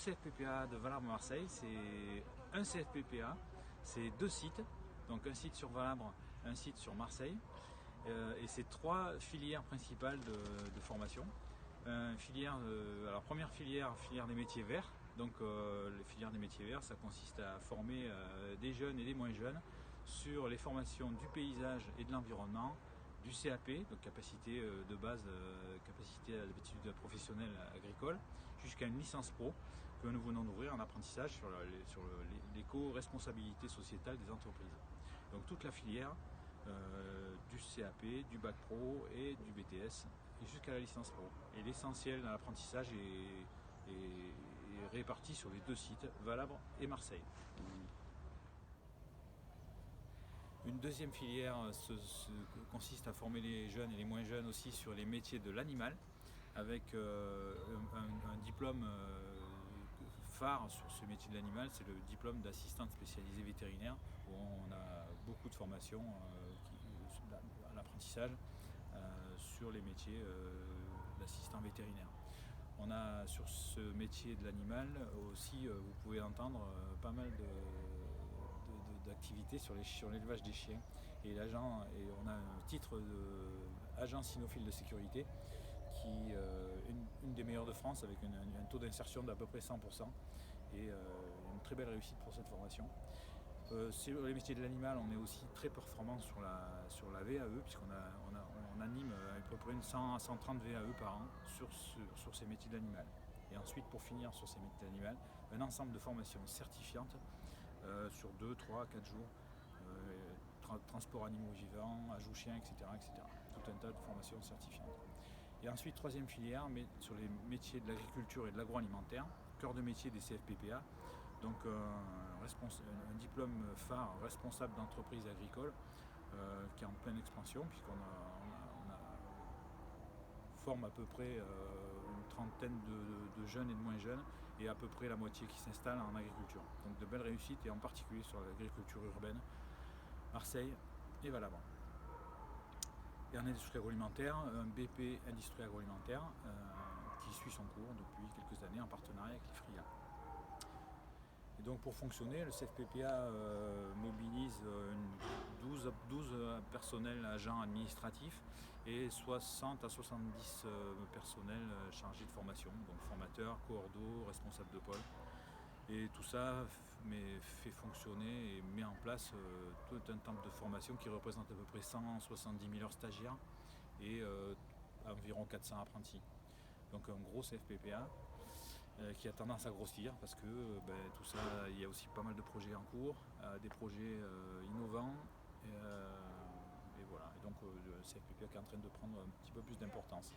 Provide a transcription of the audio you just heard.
CFPPA de Valabre-Marseille, c'est un CFPPA, c'est 2 sites, donc un site sur Valabre, un site sur Marseille, et c'est 3 filières principales de formation. Alors première filière des métiers verts. Donc les filières des métiers verts, ça consiste à former des jeunes et des moins jeunes sur les formations du paysage et de l'environnement, du CAP, donc capacité de base, capacité à l'aptitude professionnelle agricole, jusqu'à une licence pro que nous venons d'ouvrir en apprentissage sur l'éco-responsabilité sociétale des entreprises. Donc toute la filière du CAP, du bac pro et du BTS et jusqu'à la licence pro. Et l'essentiel dans l'apprentissage est réparti sur les 2 sites, Valabre et Marseille. Une deuxième filière consiste à former les jeunes et les moins jeunes aussi sur les métiers de l'animal, avec un diplôme phare sur ce métier de l'animal, c'est le diplôme d'assistante spécialisée vétérinaire, où on a beaucoup de formations à l'apprentissage sur les métiers d'assistant vétérinaire. On a sur ce métier de l'animal aussi, vous pouvez entendre pas mal d'activités sur l'élevage des chiens. Et on a un titre d'agent cynophile de sécurité qui est une des meilleures de France, avec un taux d'insertion d'à peu près 100%, et une très belle réussite pour cette formation. Sur les métiers de l'animal, on est aussi très performant sur la VAE, puisqu'on anime à peu près 100 à 130 VAE par an sur ces métiers de l'animal. Et ensuite, pour finir sur ces métiers de l'animal, un ensemble de formations certifiantes sur 2, 3, 4 jours, transport animaux vivants, ajout chiens, etc., etc. Tout un tas de formations certifiantes. Et ensuite, troisième filière, mais sur les métiers de l'agriculture et de l'agroalimentaire, cœur de métier des CFPPA, donc un diplôme phare responsable d'entreprise agricole qui est en pleine expansion, puisqu'on forme à peu près une trentaine de jeunes et de moins jeunes, et à peu près la moitié qui s'installe en agriculture. Donc de belles réussites, et en particulier sur l'agriculture urbaine, Marseille et Valabre. Et en industrie agroalimentaire, un BP industrie agroalimentaire qui suit son cours depuis quelques années en partenariat avec l'IFRIA. Et donc pour fonctionner, le CFPPA mobilise 12 personnels agents administratifs et 60 à 70 personnels chargés de formation, donc formateurs, coordos, responsables de pôle. Et tout ça fait fonctionner et met en place tout un temps de formation qui représente à peu près 170 000 heures stagiaires et environ 400 apprentis. Donc un gros CFPPA qui a tendance à grossir parce que tout ça, il y a aussi pas mal de projets en cours, des projets innovants. Et voilà. Et donc le CFPPA qui est en train de prendre un petit peu plus d'importance.